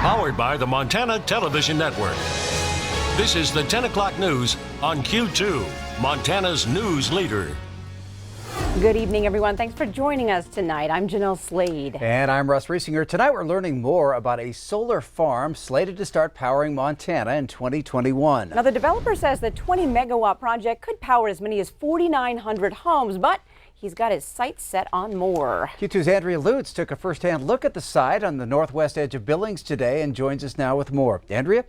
Powered by the Montana Television Network. This is the 10 o'clock news on Q2, Montana's news leader. Good evening, everyone. Thanks for joining us tonight. I'm Jeanelle Slade. And I'm Russ. Tonight we're learning more about a solar farm slated to start powering Montana in 2021. Now, the developer says the 20-megawatt project could power as many as 4,900 homes, but he's got his sights set on more. Q2's Andrea Lutz took a first-hand look at the site on the northwest edge of Billings today and joins us now with more. Andrea?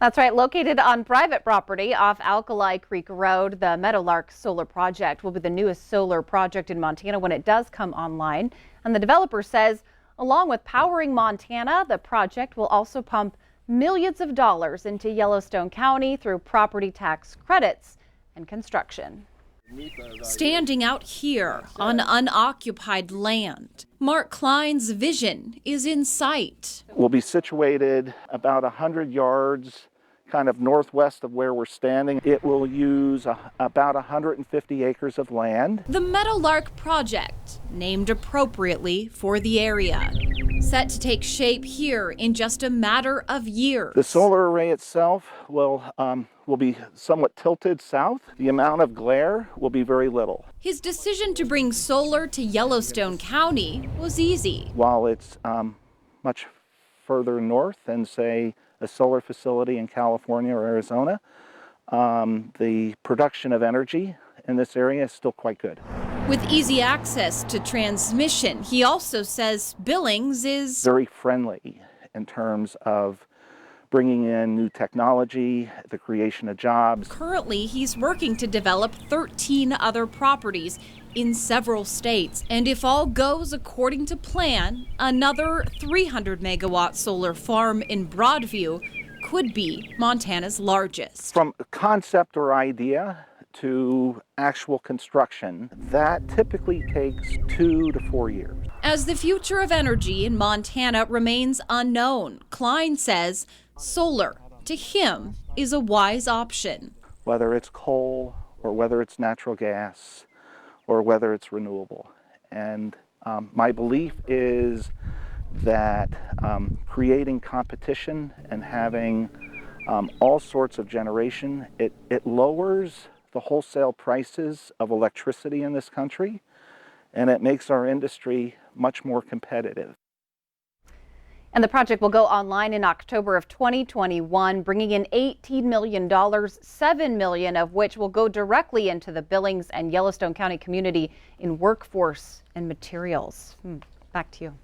That's right. Located on private property off Alkali Creek Road, the Meadowlark Solar project will be the newest solar project in Montana when it does come online. And the developer says, along with powering Montana, the project will also pump millions of dollars into Yellowstone County through property tax credits and construction. Standing out here on unoccupied land, Mark Klein's vision is in sight. We'll be situated about 100 yards kind of northwest of where we're standing. It will use about 150 acres of land. The Meadowlark project, named appropriately for the area, set to take shape here in just a matter of years. The solar array itself will be somewhat tilted south. The amount of glare will be very little. His decision to bring solar to Yellowstone County was easy. While it's much further north than, say, a solar facility in California or Arizona, the production of energy in this area is still quite good. With easy access to transmission, he also says Billings is very friendly in terms of bringing in new technology, the creation of jobs. Currently, he's working to develop 13 other properties in several states. And if all goes according to plan, another 300-megawatt solar farm in Broadview could be Montana's largest. From concept or idea to actual construction, that typically takes 2 to 4 years. As the future of energy in Montana remains unknown, Klein says solar, to him, is a wise option. Whether it's coal or whether it's natural gas or whether it's renewable. And my belief is that creating competition and having all sorts of generation, it lowers the wholesale prices of electricity in this country, and it makes our industry much more competitive. And the project will go online in October of 2021, bringing in $18 million, $7 million of which will go directly into the Billings and Yellowstone County community in workforce and materials. Back to you.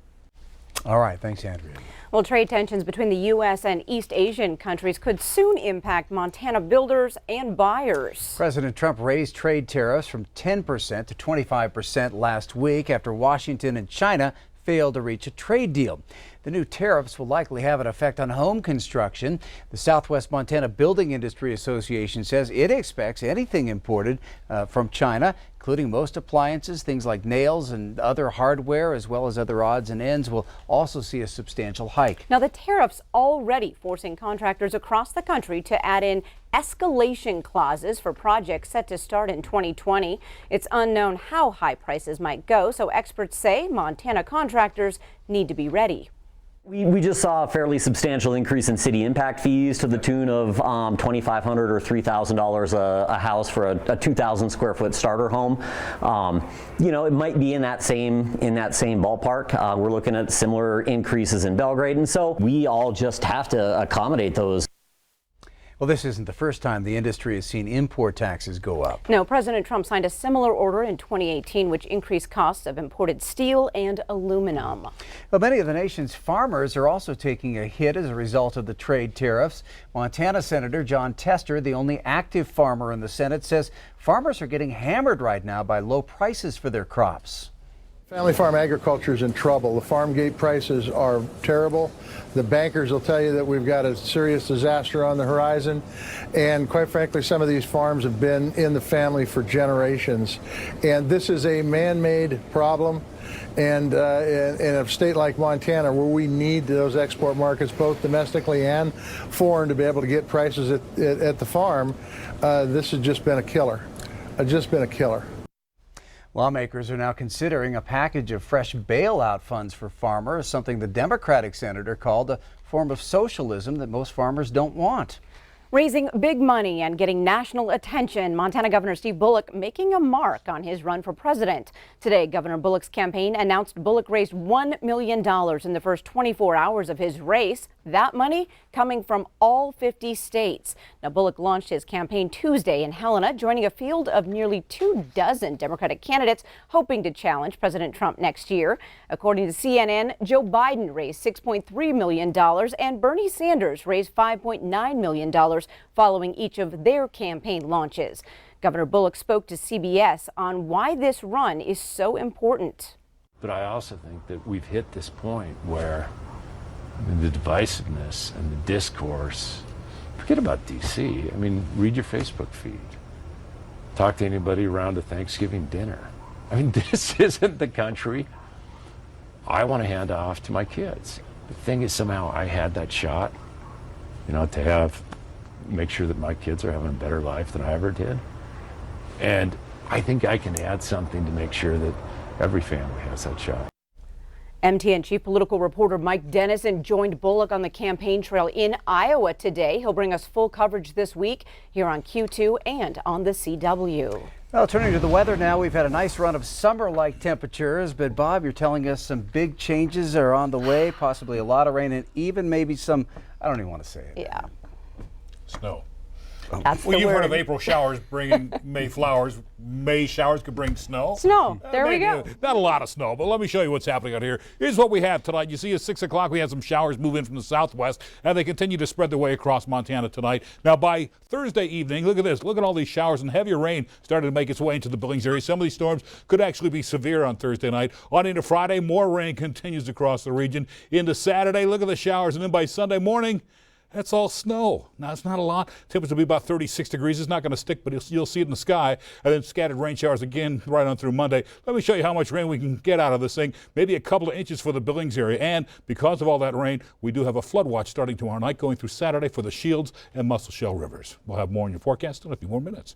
All right. Thanks, Andrea. Well, trade tensions between the U.S. and East Asian countries could soon impact Montana builders and buyers. President Trump raised trade tariffs from 10% to 25% last week after Washington and China failed to reach a trade deal. The new tariffs will likely have an effect on home construction. The Southwest Montana Building Industry Association says it expects anything imported from China, including most appliances, things like nails and other hardware, as well as other odds and ends, will also see a substantial hike. Now, the tariffs already forcing contractors across the country to add in escalation clauses for projects set to start in 2020. It's unknown how high prices might go, so experts say Montana contractors need to be ready. We just saw a fairly substantial increase in city impact fees to the tune of $2,500 or $3,000 a house for a 2,000 square foot starter home. You know, it might be in that same ballpark. We're looking at similar increases in Belgrade, and so we all just have to accommodate those. Well, this isn't the first time the industry has seen import taxes go up. No, President Trump signed a similar order in 2018, which increased costs of imported steel and aluminum. Well, many of the nation's farmers are also taking a hit as a result of the trade tariffs. Montana Senator John Tester, the only active farmer in the Senate, says farmers are getting hammered right now by low prices for their crops. Family farm agriculture is in trouble. The farm gate prices are terrible. The bankers will tell you that we've got a serious disaster on the horizon. And quite frankly, some of these farms have been in the family for generations. And this is a man-made problem. And in a state like Montana, where we need those export markets, both domestically and foreign, to be able to get prices at the farm, this has just been a killer. Just been a killer. Lawmakers are now considering a package of fresh bailout funds for farmers, something the Democratic senator called a form of socialism that most farmers don't want. Raising big money and getting national attention, Montana Governor Steve Bullock making a mark on his run for president. Today, Governor Bullock's campaign announced Bullock raised $1 million in the first 24 hours of his race. That money coming from all 50 states. Now, Bullock launched his campaign Tuesday in Helena, joining a field of nearly 24 Democratic candidates hoping to challenge President Trump next year. According to CNN, Joe Biden raised $6.3 million and Bernie Sanders raised $5.9 million following each of their campaign launches. Governor Bullock spoke to CBS on why this run is so important. But I also think that we've hit this point where the divisiveness and the discourse, forget about DC. I mean, read your Facebook feed. Talk to anybody around a Thanksgiving dinner. I mean, this isn't the country I want to hand off to my kids. The thing is, somehow I had that shot, to make sure that my kids are having a better life than I ever did. And I think I can add something to make sure that every family has that shot. MTN chief political reporter Mike Dennison joined Bullock on the campaign trail in Iowa today. He'll bring us full coverage this week here on Q2 and on the CW. Well, turning to the weather now, we've had a nice run of summer-like temperatures, but Bob, you're telling us some big changes are on the way, possibly a lot of rain and even maybe some, I don't even want to say it. Yeah. Snow. That's well, the you've word. heard of April showers bringing May flowers. May showers could bring snow. Snow. There we Maybe, go. Not a lot of snow, but let me show you what's happening out here. Here's what we have tonight. You see at 6 o'clock we had some showers move in from the southwest, and they continue to spread their way across Montana tonight. Now by Thursday evening, look at this. Look at all these showers, and heavier rain started to make its way into the Billings area. Some of these storms could actually be severe on Thursday night. On into Friday, more rain continues across the region. Into Saturday, look at the showers, and then by Sunday morning, that's all snow. Now, it's not a lot. Temperature will be about 36 degrees. It's not going to stick, but you'll see it in the sky. And then scattered rain showers again right on through Monday. Let me show you how much rain we can get out of this thing. Maybe a couple of inches for the Billings area. And because of all that rain, we do have a flood watch starting tomorrow night going through Saturday for the Shields and Muscle rivers. We'll have more in your forecast in a few more minutes.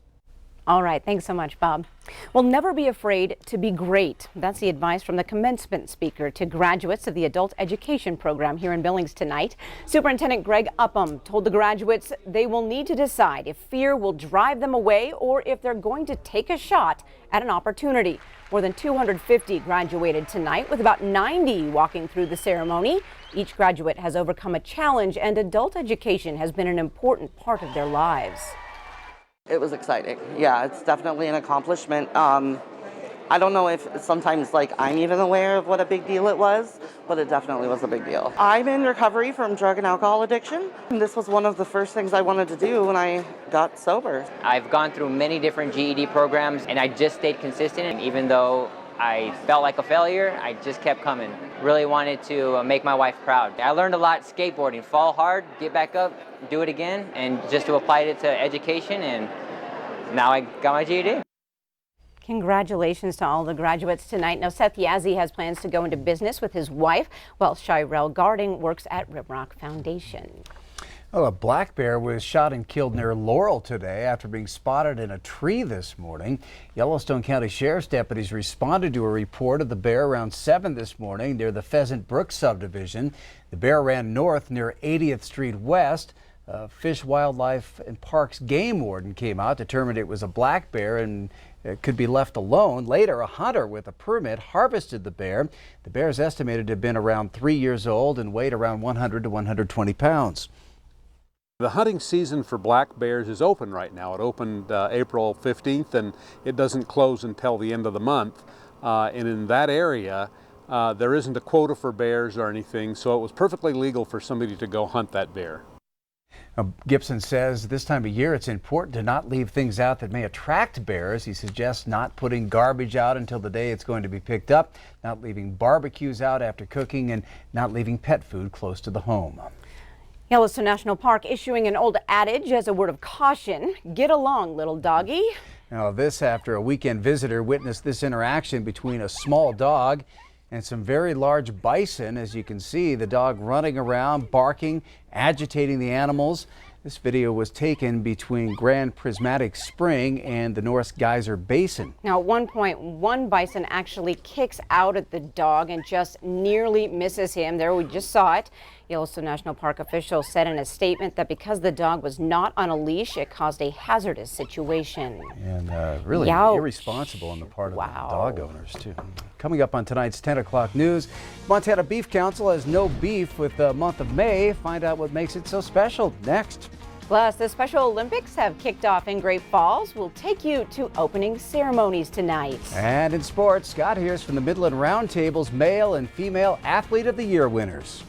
All right. Thanks so much, Bob. Well, never be afraid to be great. That's the advice from the commencement speaker to graduates of the adult education program here in Billings tonight. Superintendent Greg Upham told the graduates they will need to decide if fear will drive them away or if they're going to take a shot at an opportunity. More than 250 graduated tonight, with about 90 walking through the ceremony. Each graduate has overcome a challenge, and adult education has been an important part of their lives. It was exciting. Yeah, it's definitely an accomplishment. I don't know if sometimes I'm even aware of what a big deal it was, but it definitely was a big deal. I'm in recovery from drug and alcohol addiction, and this was one of the first things I wanted to do when I got sober. I've gone through many different GED programs, and I just stayed consistent. And even though I felt like a failure, I just kept coming. Really wanted to make my wife proud. I learned a lot skateboarding. Fall hard, get back up, do it again, and just to apply it to education, and now I got my GED. Congratulations to all the graduates tonight. Now, Seth Yazzie has plans to go into business with his wife, while Shirel Garding works at Rimrock Foundation. Well, a black bear was shot and killed near Laurel today after being spotted in a tree this morning. Yellowstone County Sheriff's deputies responded to a report of the bear around 7 this morning near the Pheasant Brook subdivision. The bear ran north near 80th Street West. Fish, Wildlife and Parks game warden came out, determined it was a black bear and it could be left alone. Later, a hunter with a permit harvested the bear. The bear is estimated to have been around 3 years old and weighed around 100 to 120 pounds. The hunting season for black bears is open right now. It opened April 15th and it doesn't close until the end of the month. And in that area, there isn't a quota for bears or anything, so it was perfectly legal for somebody to go hunt that bear. Gibson says this time of year it's important to not leave things out that may attract bears. He suggests not putting garbage out until the day it's going to be picked up, not leaving barbecues out after cooking, and not leaving pet food close to the home. Yellowstone National Park issuing an old adage as a word of caution. Get along, little doggy. Now this after a weekend visitor witnessed this interaction between a small dog and some very large bison. As you can see, the dog running around, barking, agitating the animals. This video was taken between Grand Prismatic Spring and the North Geyser Basin. Now, at one point, one bison actually kicks out at the dog and just nearly misses him. There, we just saw it. Yellowstone National Park officials said in a statement that because the dog was not on a leash, it caused a hazardous situation. And really irresponsible on the part of the dog owners, too. Coming up on tonight's 10 o'clock news, Montana Beef Council has no beef with the month of May. Find out what makes it so special next. Plus, the Special Olympics have kicked off in Great Falls. We'll take you to opening ceremonies tonight. And in sports, Scott hears from the Midland Roundtable's male and female Athlete of the Year winners.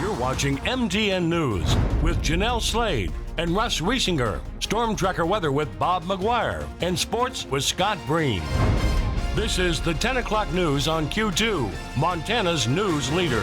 You're watching MTN News with Jeanelle Slade and Russ Riesinger. Storm Tracker weather with Bob McGuire. And sports with Scott Breen. This is the 10 o'clock news on Q2, Montana's news leader.